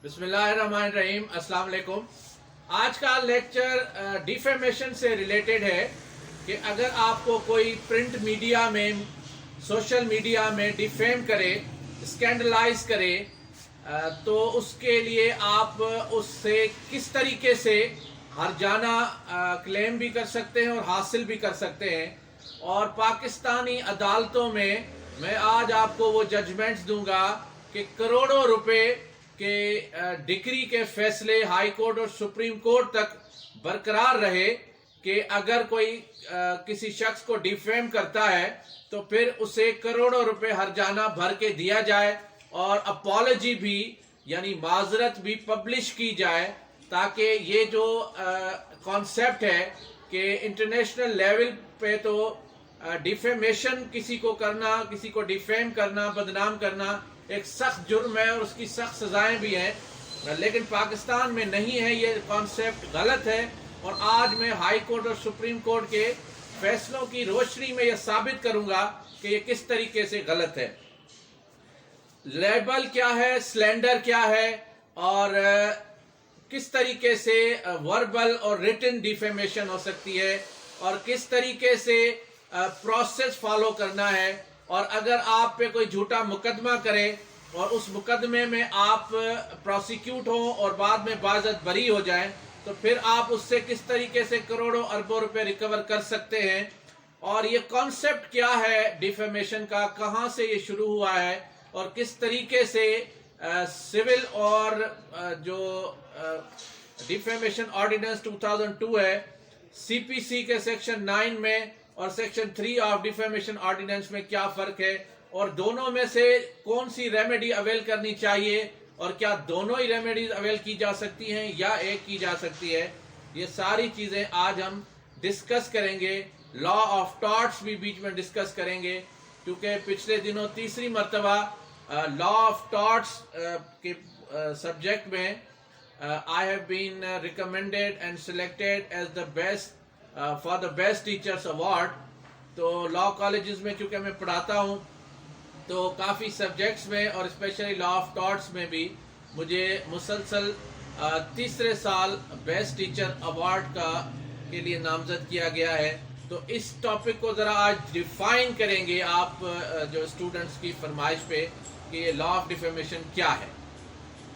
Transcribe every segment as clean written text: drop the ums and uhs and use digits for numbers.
بسم اللہ الرحمن الرحیم. السلام علیکم. آج کا لیکچر ڈیفیمیشن سے ریلیٹڈ ہے کہ اگر آپ کو کوئی پرنٹ میڈیا میں سوشل میڈیا میں ڈیفیم کرے، اسکینڈلائز کرے، تو اس کے لیے آپ اس سے کس طریقے سے ہرجانہ کلیم بھی کر سکتے ہیں اور حاصل بھی کر سکتے ہیں. اور پاکستانی عدالتوں میں آج آپ کو وہ ججمنٹس دوں گا کہ کروڑوں روپے کہ ڈگری کے فیصلے ہائی کورٹ اور سپریم کورٹ تک برقرار رہے کہ اگر کوئی کسی شخص کو ڈیفیم کرتا ہے تو پھر اسے کروڑوں روپے ہرجانہ بھر کے دیا جائے اور اپالوجی بھی یعنی معذرت بھی پبلش کی جائے، تاکہ یہ جو کانسیپٹ ہے کہ انٹرنیشنل لیول پہ تو ڈیفیمیشن کسی کو کرنا، کسی کو ڈیفیم کرنا، بدنام کرنا ایک سخت جرم ہے اور اس کی سخت سزائیں بھی ہیں، لیکن پاکستان میں نہیں ہے. یہ کانسیپٹ غلط ہے اور آج میں ہائی کورٹ اور سپریم کورٹ کے فیصلوں کی روشنی میں یہ ثابت کروں گا کہ یہ کس طریقے سے غلط ہے. لیبل کیا ہے، سلینڈر کیا ہے، اور کس طریقے سے وربل اور ریٹن ڈیفیمیشن ہو سکتی ہے، اور کس طریقے سے پروسیس فالو کرنا ہے. اور اگر آپ پہ کوئی جھوٹا مقدمہ کرے اور اس مقدمے میں آپ پروسیکیوٹ ہوں اور بعد میں باعزت بری ہو جائیں تو پھر آپ اس سے کس طریقے سے کروڑوں اربوں روپے ریکور کر سکتے ہیں. اور یہ کانسیپٹ کیا ہے ڈیفیمیشن کا، کہاں سے یہ شروع ہوا ہے، اور کس طریقے سے سول اور جو ڈیفیمیشن آرڈیننس 2002 ہے، سی پی سی کے سیکشن 9 میں اور سیکشن 3 آف ڈیفیمیشن آرڈیننس میں کیا فرق ہے، اور دونوں میں سے کون سی ریمیڈی اویل کرنی چاہیے، اور کیا دونوں ہی ریمیڈیز اویل کی جا سکتی ہیں یا ایک کی جا سکتی ہے. یہ ساری چیزیں آج ہم ڈسکس کریں گے. لا آف ٹارٹس بھی بیچ میں ڈسکس کریں گے، کیونکہ پچھلے دنوں تیسری مرتبہ لا آف ٹارٹس کے سبجیکٹ میں I have been recommended and selected as the best for the best teachers award. تو لا کالجز میں چونکہ میں پڑھاتا ہوں تو کافی سبجیکٹس میں اور اسپیشلی لا آف ٹارٹس میں بھی مجھے مسلسل تیسرے سال بیسٹ ٹیچر ایوارڈ کے لیے نامزد کیا گیا ہے. تو اس ٹاپک کو ذرا آج ڈیفائن کریں گے آپ جو اسٹوڈنٹس کی فرمائش پہ کہ یہ لا آف ڈیفیمیشن کیا ہے.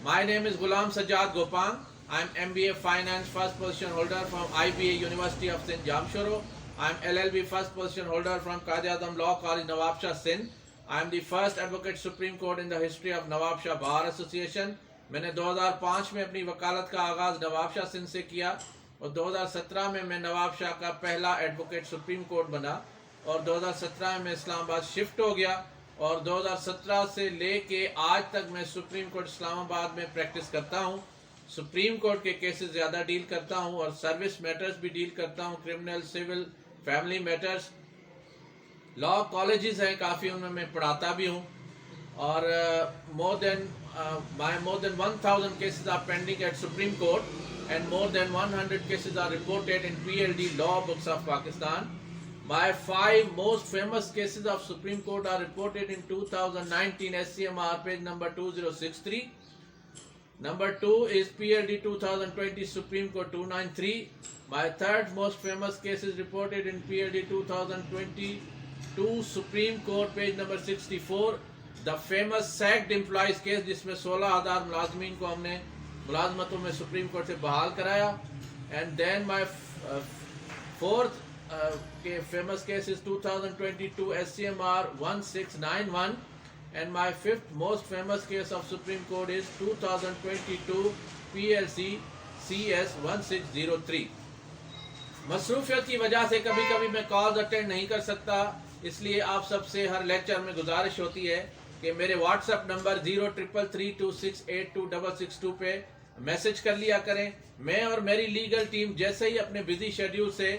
My name is Ghulam Sajjad Gopang. I am MBA Finance first position holder from IBA University of Sindh Jamshoro. I am LLB first position holder from Quaid-e-Azam Law College Nawab Shah Sindh. I am the first advocate Supreme Court in the history of Nawab Shah Bar Association. میں نے 2005 میں اپنی وکالت کا آغاز نواب شاہ سندھ سے کیا اور 2017 میں نواب شاہ کا پہلا ایڈوکیٹ سپریم کورٹ بنا، اور 2017 میں اسلام آباد شفٹ ہو گیا، اور 2017 سے لے کے آج تک میں سپریم کورٹ اسلام آباد میں پریکٹس کرتا ہوں. سپریم کورٹ کے کیسز زیادہ ڈیل کرتا ہوں اور سروس میٹرز بھی ڈیل کرتا ہوں، کرمنل، سول، فیملی میٹرز. لا کالجز ہیں کافی، ان میں میں پڑھاتا بھی ہوں، اور more than 1000 cases are pending at Supreme Court and more than 100 cases are reported in PLD law books of Pakistan. My 5 most famous cases of Supreme Court are reported in 2019 SCMR page number 2063. Number 2 is PLD 2020 Supreme Court 293. My third most famous case is reported in PLD 2022 Supreme Court page number 64. The famous sacked employees case جس میں 16,000 ملازمین کو ہم نے ملازمتوں میں supreme court سے بحال کرایا. And then my fourth famous case is 2022 SCMR 1691, and my fifth most famous case of Supreme Court is 2022 PLC CS 1603. مصروفیت کی وجہ سے کبھی کبھی میں کالز اٹینڈ نہیں کر سکتا، اس لیے آپ سب سے ہر لیکچر میں گزارش ہوتی ہے کہ میرے واٹس ایپ نمبر 033326826662 پہ میسج کر لیا کریں. میں اور میری لیگل ٹیم جیسے ہی اپنے بزی شیڈیول سے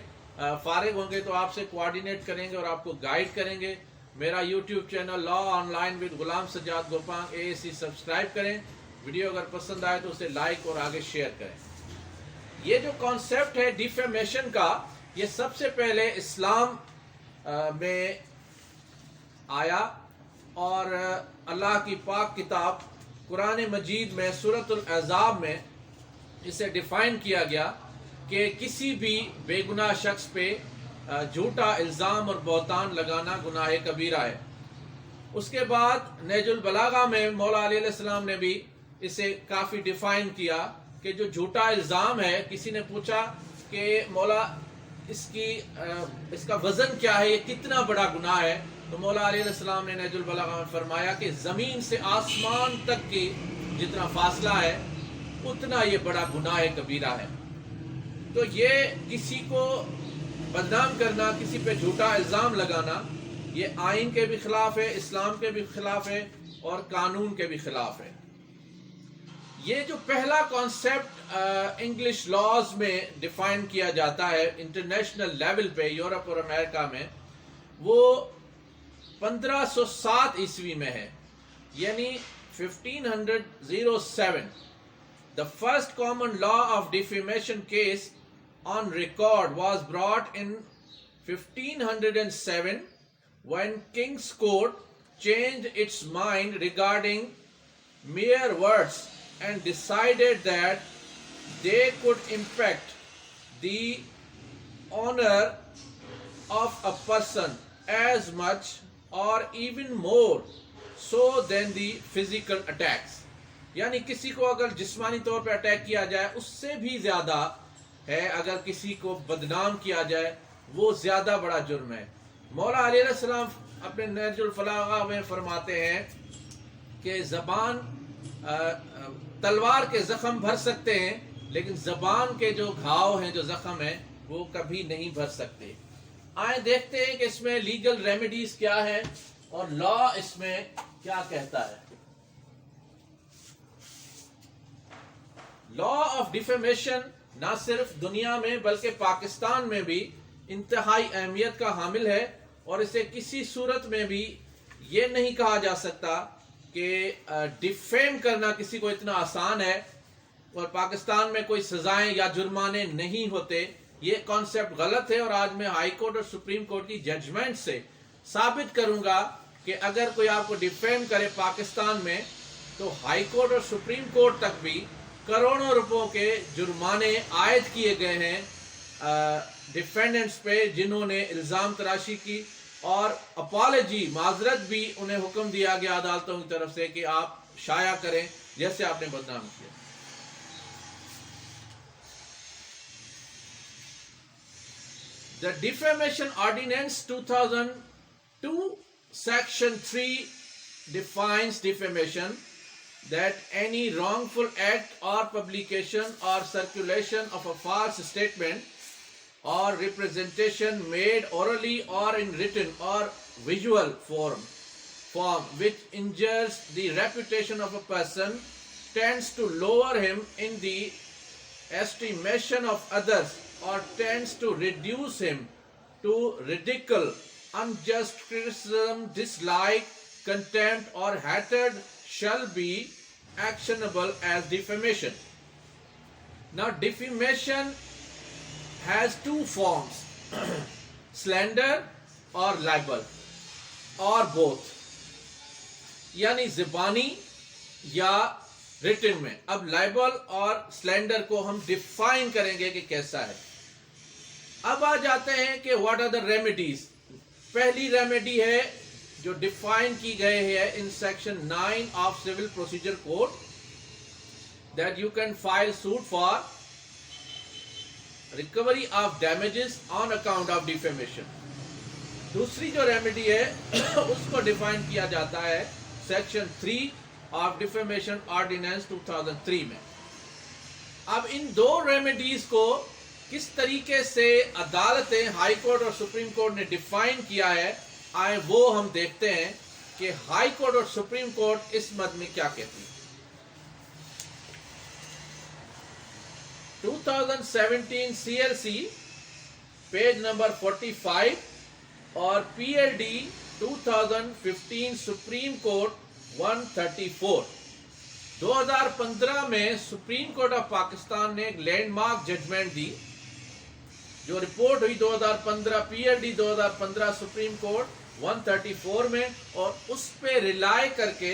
فارغ ہوں گے تو آپ سے کوآرڈینیٹ کریں گے اور آپ کو گائیڈ کریں گے. میرا YouTube channel law on line with Ghulam Sajjad Gopang AAC subscribe کریں. ویڈیو اگر پسند آئے تو اسے لائک اور آگے شیئر کریں. یہ جو کانسیپٹ ہے ڈیفیمیشن کا، یہ سب سے پہلے اسلام میں آیا، اور اللہ کی پاک کتاب قرآن مجید میں سورۃ الاحزاب میں اسے ڈیفائن کیا گیا کہ کسی بھی بے گناہ شخص پہ جھوٹا الزام اور بہتان لگانا گناہ کبیرہ ہے۔ اس کے بعد نہج البلاغہ میں مولا علیہ السلام نے بھی اسے کافی ڈیفائن کیا کہ جو جھوٹا الزام ہے، کسی نے پوچھا کہ مولا اس کا وزن کیا ہے، یہ کتنا بڑا گناہ ہے، تو مولا علیہ السلام نے نہج البلاغہ میں فرمایا کہ زمین سے آسمان تک کی جتنا فاصلہ ہے اتنا یہ بڑا گناہ کبیرہ ہے۔ تو یہ کسی کو بدنام کرنا، کسی پہ جھوٹا الزام لگانا، یہ آئین کے بھی خلاف ہے، اسلام کے بھی خلاف ہے اور قانون کے بھی خلاف ہے۔ یہ جو پہلا کانسیپٹ انگلش لاز میں ڈیفائن کیا جاتا ہے انٹرنیشنل لیول پہ یورپ اور امریکہ میں، وہ 1507 عیسوی میں ہے، یعنی 1507۔ The first common law of defamation case on record was brought in 1507 when King's Court changed its mind regarding mere words and decided that they could impact the honor of a person as much or even more so than the physical attacks۔ یعنی کسی کو اگر جسمانی طور پہ attack کیا جائے اس سے بھی زیادہ ہے، اگر کسی کو بدنام کیا جائے وہ زیادہ بڑا جرم ہے۔ مولا علیہ السلام اپنے نہج البلاغہ میں فرماتے ہیں کہ زبان تلوار کے زخم بھر سکتے ہیں لیکن زبان کے جو گھاؤ ہیں، جو زخم ہیں، وہ کبھی نہیں بھر سکتے۔ آئیں دیکھتے ہیں کہ اس میں لیگل ریمیڈیز کیا ہے اور لا اس میں کیا کہتا ہے۔ لا آف ڈیفیمیشن نہ صرف دنیا میں بلکہ پاکستان میں بھی انتہائی اہمیت کا حامل ہے، اور اسے کسی صورت میں بھی یہ نہیں کہا جا سکتا کہ ڈیفیم کرنا کسی کو اتنا آسان ہے اور پاکستان میں کوئی سزائیں یا جرمانے نہیں ہوتے۔ یہ کانسیپٹ غلط ہے، اور آج میں ہائی کورٹ اور سپریم کورٹ کی ججمنٹ سے ثابت کروں گا کہ اگر کوئی آپ کو ڈیفیم کرے پاکستان میں تو ہائی کورٹ اور سپریم کورٹ تک بھی کروڑوں روپوں کے جرمانے عائد کیے گئے ہیں ڈیفینڈنٹس پہ جنہوں نے الزام تراشی کی، اور اپالوجی معذرت بھی انہیں حکم دیا گیا عدالتوں کی طرف سے کہ آپ شائع کریں جیسے آپ نے بدنام کیا۔ The Defamation Ordinance 2002 Section 3 defines defamation that any wrongful act or publication or circulation of a false statement or representation made orally or in written or visual form which injures the reputation of a person, tends to lower him in the estimation of others, or tends to reduce him to ridicule, unjust criticism, dislike, contempt or hatred, shall be actionable as defamation. Now defamation has two forms, slander or libel, or both. یعنی زبانی یا return میں۔ اب liable اور cylinder کو ہم define کریں گے کہ کیسا ہے۔ اب آ جاتے ہیں کہ واٹ آر دا ریمیڈیز۔ پہلی ریمیڈی ہے جو ڈیفائن کی گئے ہے in section 9 of civil procedure code, that you can file suit for recovery of damages on account of defamation. دوسری جو ریمیڈی ہے اس کو ڈیفائن کیا جاتا ہے سیکشن 3 آف ڈیفیمیشن آرڈیننس 2003 میں۔ اب ان دو ریمیڈیز کو کس طریقے سے عدالتیں ہائی کورٹ اور سپریم کورٹ نے ڈیفائن کیا ہے، آئیں وہ ہم دیکھتے ہیں کہ ہائی کورٹ اور سپریم کورٹ اس مد میں کیا کہتی ہے۔ 2017 CLC پیج نمبر 45 اور PLD 2015 سپریم کورٹ 134۔ 2015 میں سپریم کورٹ آف پاکستان نے ایک لینڈ مارک ججمنٹ دی، جو رپورٹ ہوئی 2015 PLD 2015 سپریم کورٹ 134 میں، اور اس پہ ریلائے کر کے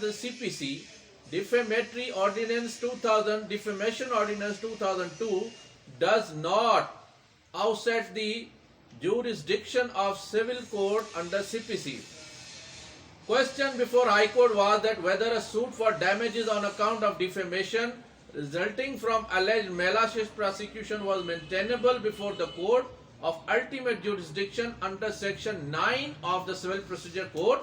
the CPC, Defamatory Ordinance 2000, Defamation Ordinance 2002 does not offset the jurisdiction of civil court under CPC. Question before High Court was that whether a suit for damages on account of defamation resulting from alleged malicious prosecution was maintainable before the court of ultimate jurisdiction under section 9 of the Civil Procedure Code,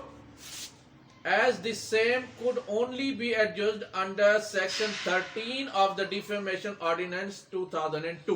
as the same could only be adjudged under section 13 of the Defamation Ordinance 2002.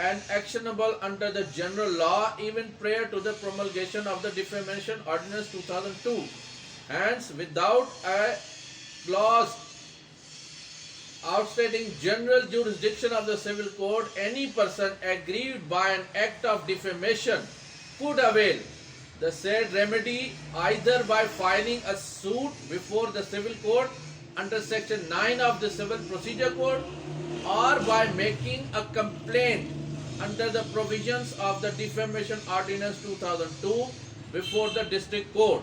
and actionable under the general law even prior to the promulgation of the Defamation Ordinance 2002. Hence, without a clause outstating general jurisdiction of the civil court, any person aggrieved by an act of defamation could avail the said remedy either by filing a suit before the civil court under section 9 of the Civil Procedure Code or by making a complaint under the provisions of the Defamation Ordinance 2002 before the district court.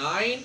9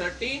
13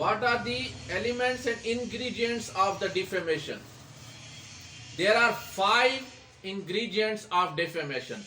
What are the elements and ingredients of the defamation? There are 5 ingredients of defamation.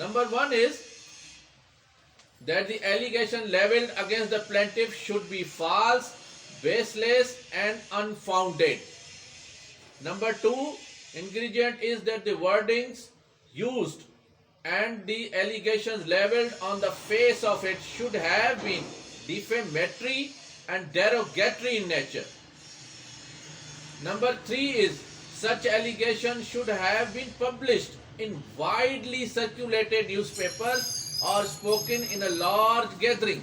Number 1 is that the allegation leveled against the plaintiff should be false, baseless and unfounded. Number 2 ingredient is that the wordings used and the allegations leveled on the face of it should have been defamatory and derogatory in nature. Number 3 is such allegations should have been published in widely circulated newspapers or spoken in a large gathering.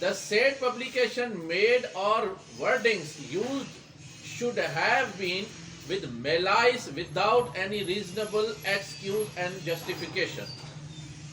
The said publication made or wordings used should have been with malice without any reasonable excuse and justification.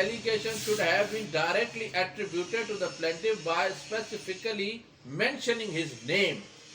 allegation should have been directly attributed to the plaintiff by specifically mentioning his name.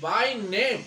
by name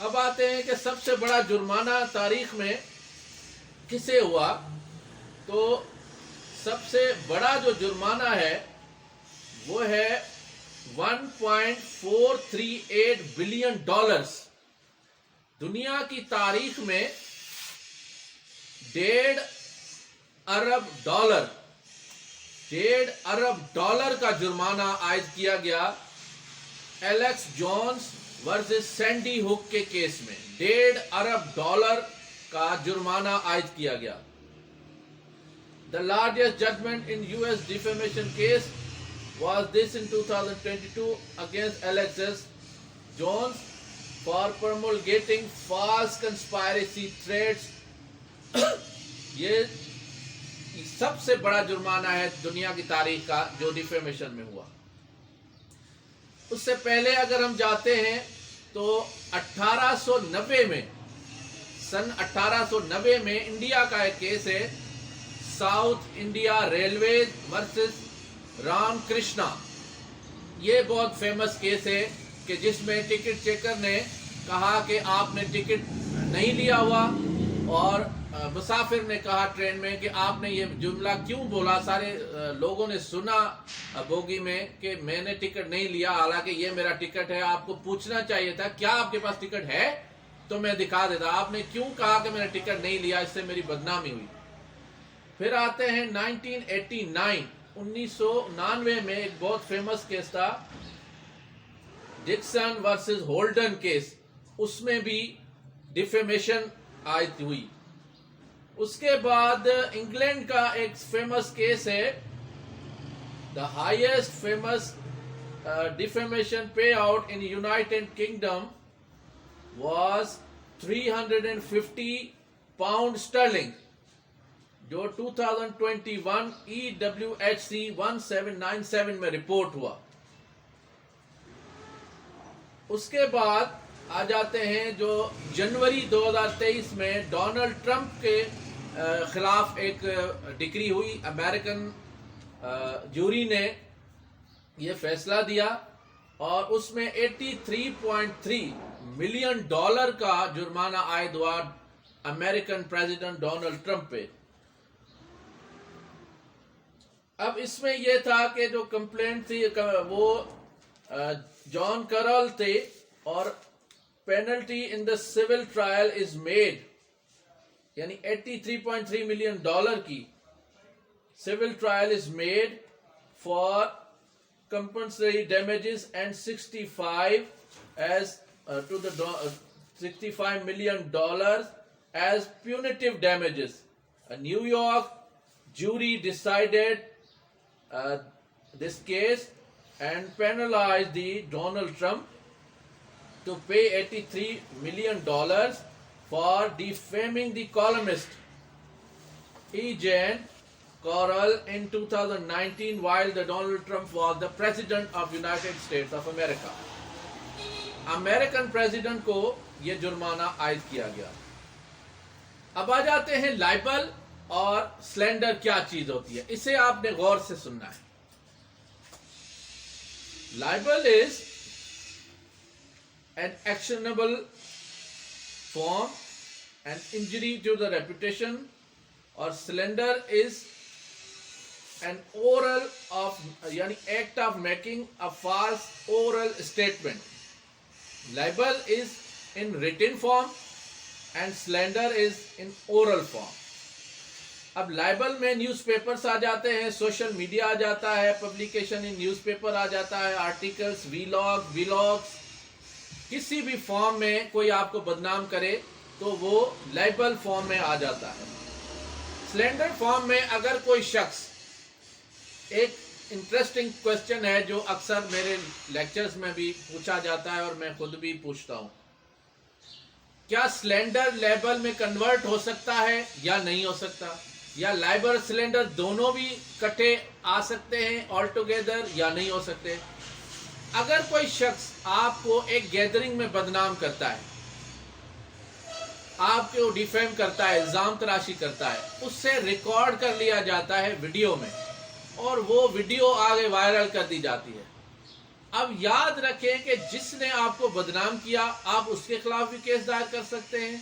اب آتے ہیں کہ سب سے بڑا جرمانہ تاریخ میں کسے ہوا؟ تو سب سے بڑا جو جرمانہ ہے وہ ہے $1.438 بلین۔ دنیا کی تاریخ میں $1.5 ارب کا جرمانہ عائد کیا گیا ایلیکس جونز ورسز سینڈی ہک کے کیس میں۔ $1.5 ارب کا جرمانہ عائد کیا گیا۔ The largest judgment in US defamation case was this in 2022 against Alexis Jones for promulgating false conspiracy threats۔ یہ سب سے بڑا جرمانہ ہے دنیا کی تاریخ کا جو ڈیفیمیشن میں ہوا۔ اس سے پہلے اگر ہم جاتے ہیں تو 1890 میں، سن 1890 میں انڈیا کا ایک کیس ہے، South India Railways versus Ram Krishna. یہ بہت فیمس کیس ہے کہ جس میں ٹکٹ چیکر نے کہا کہ آپ نے ٹکٹ نہیں لیا ہوا، اور مسافر نے کہا ٹرین میں کہ آپ نے یہ جملہ کیوں بولا؟ سارے لوگوں نے سنا بوگی میں کہ میں نے ٹکٹ نہیں لیا، حالانکہ یہ میرا ٹکٹ ہے، آپ کو پوچھنا چاہیے تھا کیا آپ کے پاس ٹکٹ ہے تو میں دکھا دیتا، آپ نے کیوں کہا کہ میں نے ٹکٹ نہیں لیا؟ اس سے میری بدنامی ہوئی۔ پھر آتے ہیں 1999 میں ایک بہت فیمس کیس تھا، ڈکسن ورسز ہولڈن کیس، اس میں بھی ڈیفیمیشن عائد ہوئی۔ اس کے بعد انگلینڈ کا ایک فیمس کیس ہے، the highest famous defamation pay out in United kingdom was 350 pound Stirling, جو 2021 EWHC 1797 میں رپورٹ ہوا۔ اس کے بعد آ جاتے ہیں جو جنوری 2023 میں ڈونلڈ ٹرمپ کے خلاف ایک ڈگری ہوئی، امریکن جوری نے یہ فیصلہ دیا، اور اس میں $83.3 ملین کا جرمانہ عائد ہوا امریکن پریزیڈنٹ ڈونلڈ ٹرمپ پہ۔ اب اس میں یہ تھا کہ جو کمپلینٹ تھی وہ جان کرل تھے، اور penalty in the civil trial is made، یعنی $83.3 ملین کی civil trial is made for compensatory damages and 65 as to the $65 million as punitive damages. A New York jury decided this case and penalized the Donald Trump to pay $83 million for defaming the columnist E. Jean Carroll in 2019 while the Donald Trump was the President of United States of America. American president کو یہ جرمانہ عائد کیا گیا۔ اب آ جاتے ہیں liable اور سلینڈر کیا چیز ہوتی ہے، اسے آپ نے غور سے سننا ہے۔ Liable is an actionable form, an injury to the reputation, or slander is an oral of yani act of making a false oral statement. Libel is in written form and slander is in oral form. اب liable میں news papers آ جاتے ہیں، social media آ جاتا ہے، publication ان news paper آ جاتا ہے، articles, vlogs, کسی بھی فارم میں کوئی آپ کو بدنام کرے تو وہ لائبل فارم میں آ جاتا ہے۔ سلینڈر فارم میں اگر کوئی شخص، ایک انٹرسٹنگ کوسچن ہے جو اکثر میرے لیکچرز میں بھی پوچھا جاتا ہے اور میں خود بھی پوچھتا ہوں، کیا سلینڈر لیبل میں کنورٹ ہو سکتا ہے یا نہیں ہو سکتا؟ یا لائبل سلینڈر دونوں بھی کٹھے آ سکتے ہیں آل ٹوگیدر یا نہیں ہو سکتے؟ اگر کوئی شخص آپ کو ایک گیدرنگ میں بدنام کرتا ہے، آپ کو ڈیفیم کرتا ہے، الزام تراشی کرتا ہے، اس سے ریکارڈ کر لیا جاتا ہے ویڈیو میں، اور وہ ویڈیو آگے وائرل کر دی جاتی ہے، اب یاد رکھیں کہ جس نے آپ کو بدنام کیا آپ اس کے خلاف بھی کیس دائر کر سکتے ہیں،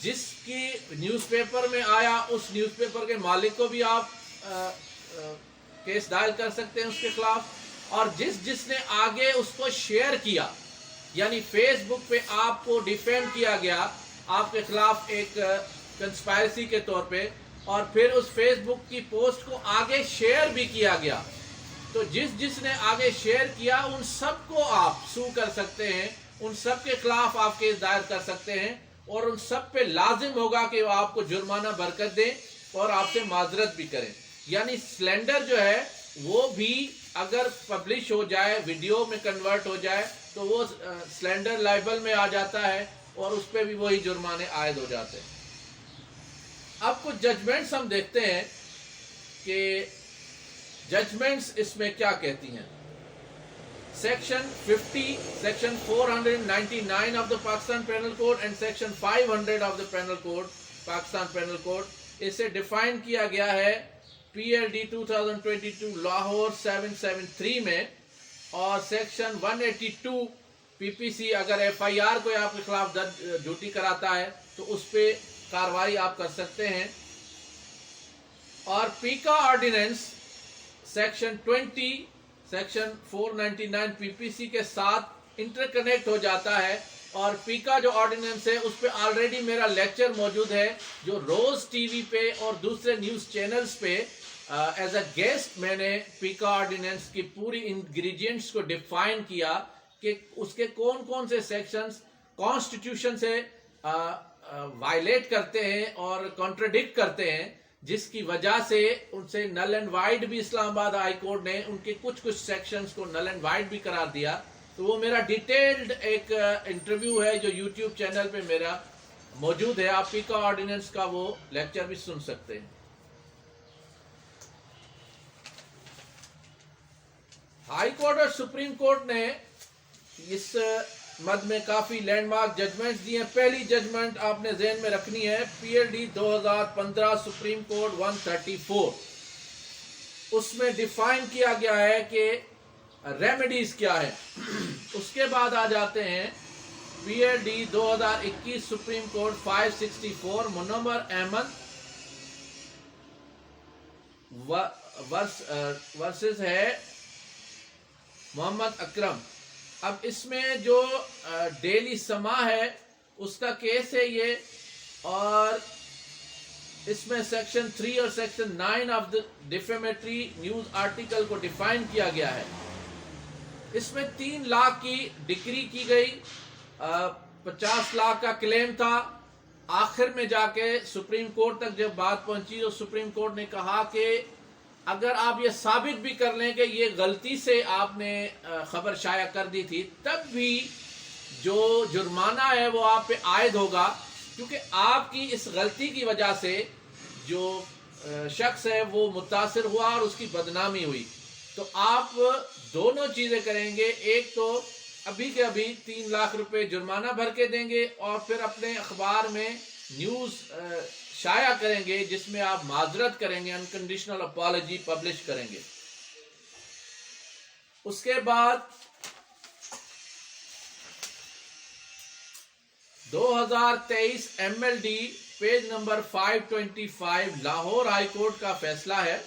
جس کی نیوز پیپر میں آیا اس نیوز پیپر کے مالک کو بھی آپ کیس دائر کر سکتے ہیں اس کے خلاف، اور جس نے آگے اس کو شیئر کیا، یعنی فیس بک پہ آپ کو ڈیفیم کیا گیا آپ کے خلاف ایک کنسپائرسی کے طور پہ، اور پھر اس فیس بک کی پوسٹ کو آگے شیئر بھی کیا گیا، تو جس نے آگے شیئر کیا ان سب کو آپ سو کر سکتے ہیں، ان سب کے خلاف آپ کیس دائر کر سکتے ہیں، اور ان سب پہ لازم ہوگا کہ وہ آپ کو جرمانہ برکت دیں اور آپ سے معذرت بھی کریں۔ یعنی سلینڈر جو ہے وہ بھی اگر پبلش ہو جائے، ویڈیو میں کنورٹ ہو جائے، تو وہ سلینڈر لائبل میں آ جاتا ہے اور اس پہ بھی وہی جرمانے عائد ہو جاتے ہیں۔ اب کچھ ججمنٹس ہم دیکھتے ہیں کہ ججمنٹس اس میں کیا کہتی ہیں۔ Section 50، section 499 of the Pakistan penal code and section 500 of the penal code, Pakistan penal code, اسے ڈیفائن کیا گیا ہے پی ایل ڈی 2022 لاہور 773 میں، اور سیکشن 182 پی پی سی اگر ایف آئی آر کوئی آپ کے خلاف ڈیوٹی کراتا ہے تو اس پہ کارروائی آپ کر سکتے ہیں، اور پیکا آرڈیننس سیکشن 20 سیکشن 499 پی پی سی کے ساتھ انٹر کنیکٹ ہو جاتا ہے، اور پیکا جو آرڈیننس ہے اس پہ آلریڈی میرا لیکچر موجود ہے جو روز ٹی وی پہ اور دوسرے نیوز چینلز پہ ایز اے گیسٹ میں نے پیکا آرڈیننس کی پوری انگریڈینٹس کو ڈیفائن کیا کہ اس کے کون کون سے سیکشنز کانسٹیٹیوشن سے وائلیٹ کرتے ہیں اور کانٹرڈکٹ کرتے ہیں، جس کی وجہ سے ان سے نل اینڈ وائڈ بھی اسلام آباد ہائی کورٹ نے ان کے کچھ سیکشنز کو نل اینڈ وائڈ بھی قرار دیا۔ تو وہ میرا ڈیٹیلڈ ایک انٹرویو ہے جو یوٹیوب چینل پہ میرا موجود ہے، آپ پیکا آرڈیننس کا وہ لیکچر بھی سن سکتے ہیں۔ ہائی کورٹ اور سپریم کورٹ نے اس مد میں کافی لینڈ مارک ججمنٹس دی ہیں۔ پہلی ججمنٹ آپ نے ذہن میں رکھنی ہے P L D 2015 supreme court 134، اس میں ڈیفائن کیا گیا ہے کہ ریمیڈیز کیا ہے۔ اس کے بعد آ جاتے ہیں P L D 2021 supreme court 564 منور احمد ورسز ہے محمد اکرم۔ اب اس میں جو ڈیلی سما ہے اس کا کیس ہے یہ، اور اس میں سیکشن 3 اور section 9 of the defamatory news article کو ڈیفائن کیا گیا ہے۔ اس میں 3 لاکھ کی ڈکری کی گئی، 50 لاکھ کا کلیم تھا۔ آخر میں جا کے سپریم کورٹ تک جب بات پہنچی تو سپریم کورٹ نے کہا کہ اگر آپ یہ ثابت بھی کر لیں کہ یہ غلطی سے آپ نے خبر شائع کر دی تھی، تب بھی جو جرمانہ ہے وہ آپ پہ عائد ہوگا، کیونکہ آپ کی اس غلطی کی وجہ سے جو شخص ہے وہ متاثر ہوا اور اس کی بدنامی ہوئی۔ تو آپ دونوں چیزیں کریں گے، ایک تو ابھی کے ابھی 3 لاکھ روپے جرمانہ بھر کے دیں گے، اور پھر اپنے اخبار میں نیوز شائع کریں گے جس میں آپ معذرت کریں گے، انکنڈیشنل اپالوجی پبلش کریں گے۔ اس کے بعد 2023 M L D page number 525 Lahore high court کا فیصلہ ہے،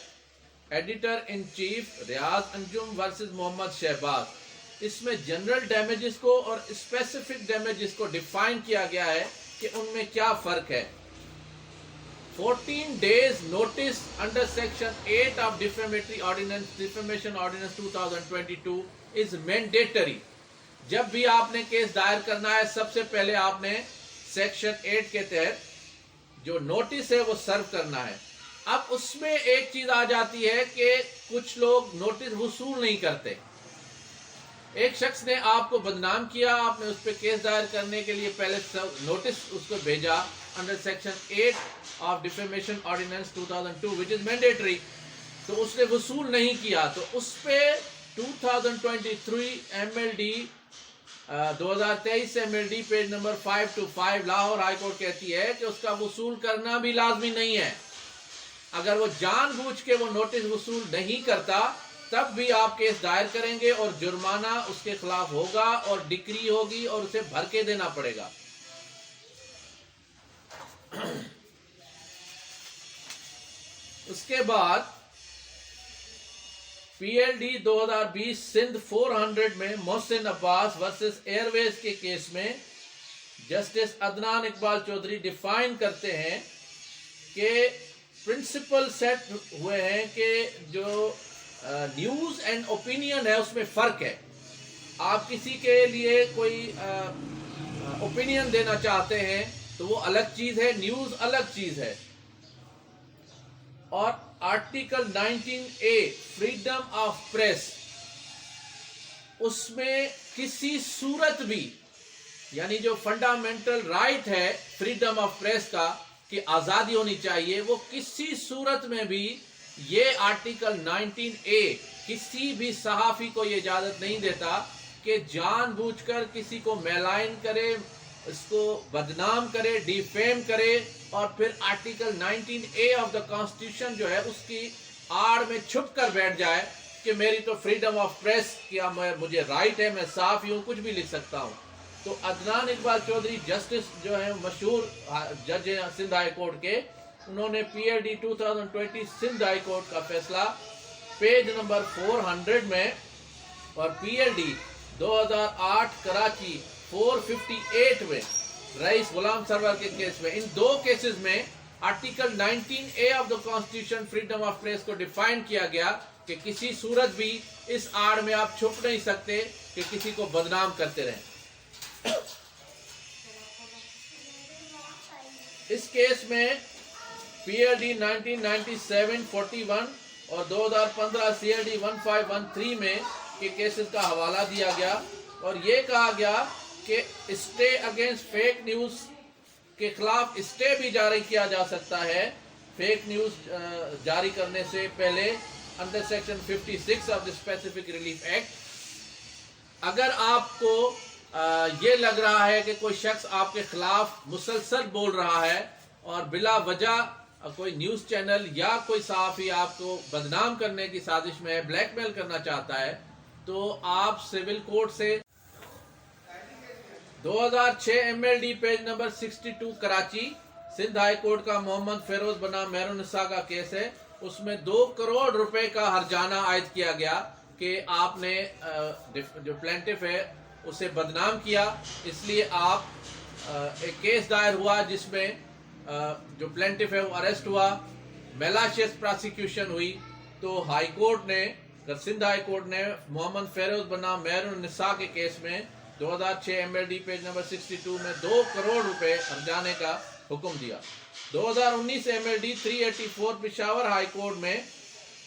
editor in chief Riaz Anjum versus Muhammad Shahbaz. اس میں جنرل ڈیمیجز کو اور اسپیسیفک ڈیمیجز کو ڈیفائن کیا گیا ہے کہ ان میں کیا فرق ہے۔ 14 days notice under section 8 of defamation ordinance 2022 is mandatory۔ جب بھی آپ نے کیس دائر کرنا ہے سب سے پہلے آپ نے سیکشن 8 کے تحت جو نوٹس ہے وہ سرو کرنا ہے۔ اب اس میں ایک چیز آ جاتی ہے کہ کچھ لوگ نوٹس وصول نہیں کرتے۔ ایک شخص نے آپ کو بدنام کیا، آپ نے اس پہ کیس دائر کرنے کے لیے پہلے نوٹس اس کو بھیجا under section 8 of defamation ordinance 2002 which is mandatory، تو اس نے وصول نہیں کیا، تو اس پہ 2023 M L D 2023 M L D page number 525 Lahore high court کہتی ہے کہ اس کا وصول کرنا بھی لازمی نہیں ہے۔ اگر وہ جان بوجھ کے وہ نوٹس وصول نہیں کرتا تب بھی آپ کیس دائر کریں گے اور جرمانہ اس کے خلاف ہوگا اور ڈکری ہوگی اور اسے بھر کے دینا پڑے گا. اس کے بعد پی ایل ڈی 2020 سندھ 400 میں محسن عباس ورسز ایئر ویز کے کیس میں جسٹس عدنان اقبال چودھری ڈیفائن کرتے ہیں کہ پرنسپل سیٹ ہوئے ہیں کہ جو نیوز اینڈ اوپینین ہے اس میں فرق ہے. آپ کسی کے لیے کوئی اوپینین دینا چاہتے ہیں تو وہ الگ چیز ہے, نیوز الگ چیز ہے. اور article 19A freedom of press, اس میں کسی صورت بھی, یعنی جو فنڈامنٹل رائٹ ہے فریڈم آف پریس کا کہ آزادی ہونی چاہیے, وہ کسی صورت میں بھی یہ آرٹیکل 19A کسی بھی صحافی کو یہ اجازت نہیں دیتا کہ جان بوجھ کر کسی کو میلائن کرے, اس کو بدنام کرے, ڈیفیم کرے, اور پھر article 19A of the constitution جو ہے اس کی آڑ میں چھپ کر بیٹھ جائے کہ میری تو فریڈم آف پریس کیا, مجھے رائٹ ہے, میں صحافی ہوں, کچھ بھی لکھ سکتا ہوں. تو عدنان اقبال چودھری جسٹس جو ہیں مشہور جج ہیں سندھ ہائی کورٹ کے, انہوں نے P L D 2020 Sindh high court کا فیصلہ پیج نمبر 400 میں اور پی ایل ڈی 2008 کراچی 458 میں رئیس غلام سرور کے کیس میں, ان دو کیسز میں article 19A of the constitution freedom of press کو ڈیفائن کیا گیا کہ کسی صورت بھی اس آڑ میں آپ چھپ نہیں سکتے کہ کسی کو بدنام کرتے رہیں. اس کیس میں پی ایل ڈی 1997-41 اور 2015 سی ایل ڈی 1513 میں کے کیسز کا حوالہ دیا گیا اور یہ کہا گیا کہ اسٹے اگینسٹ فیک نیوز کے خلاف اسٹے بھی جاری کیا جا سکتا ہے فیک نیوز جاری کرنے سے پہلے under section 56 of the specific relief act. اگر آپ کو یہ لگ رہا ہے کہ کوئی شخص آپ کے خلاف مسلسل بول رہا ہے اور بلا وجہ کوئی نیوز چینل یا کوئی صحافی آپ کو بدنام کرنے کی سازش میں بلیک میل کرنا چاہتا ہے, تو آپ سول کورٹ سے 2006 M L D page number 62 Karachi Sindh high court کا محمد فیروز بنام مہر النساء کا کیس ہے, اس میں 2 کروڑ روپے کا ہرجانہ عائد کیا گیا کہ آپ نے جو پلینٹف ہے اسے بدنام کیا, اس لیے آپ ایک کیس دائر ہوا جس میں جو پلینٹف ہے وہ اریسٹ ہوا, میلاشیس پراسیکیوشن ہوئی. تو ہائی کورٹ نے, سندھ ہائی کورٹ نے محمد فیروز بنام مہر النساء کے کیس میں 2006 M L D page number 62 میں 2 کروڑ روپے ہرجانے کا حکم دیا. 2019 M L D 384 Peshawar high court میں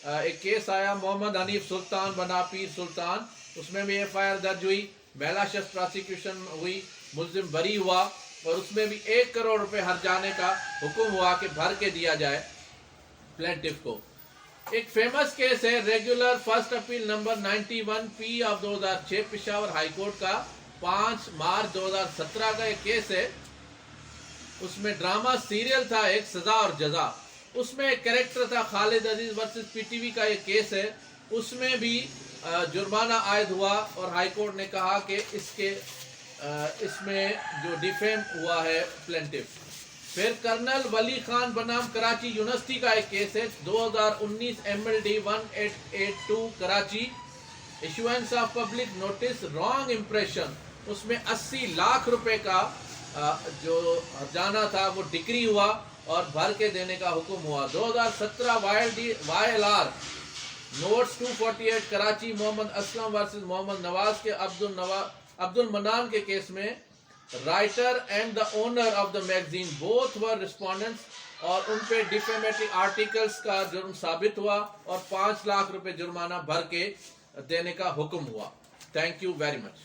ایک کیس آیا محمد حنیف سلطان بنا پیر سلطان, اس میں بھی ایف آئی آر درج ہوئی, میلاشیس پراسیکیوشن ہوئی, ملزم بری ہوا اور اس میں بھی 1 کروڑ روپے ہرجانے کا حکم ہوا کہ بھر کے دیا جائے پلینٹف کو. ایک فیمس کیس ہے regular first appeal number 91 P of 2006 Peshawar high court کا 5 مارچ 2017 کا ایک کیس ہے. اس میں ڈرامہ سیریل تھا ایک سزا اور جزا, اس میں ایک کریکٹر تھا خالد عزیز ورسز پی ٹی وی کا ایک کیس ہے, اس میں بھی جرمانہ عائد ہوا اور ہائی کورٹ نے کہا کہ اس میں جو ڈیفیم ہوا ہے پلینٹف. پھر کرنل ولی خان بنام کراچی یونیورسٹی کا ایک کیس ہے 2019 M L D 1882 Karachi, issuance of public notice wrong impression, اس میں 80 لاکھ روپے کا جو ہرجانہ تھا وہ ڈکری ہوا اور بھر کے دینے کا حکم ہوا. 2017 Y L R notice 248 Karachi Muhammad Aslam versus Muhammad Nawaz کے عبد المنان کے کیس میں writer and the owner of the magazine both were respondents اور ان پہ ڈیفیمیٹری آرٹیکلز کا جرم ثابت ہوا اور 5 لاکھ روپے جرمانہ بھر کے دینے کا حکم ہوا. Thank you very much.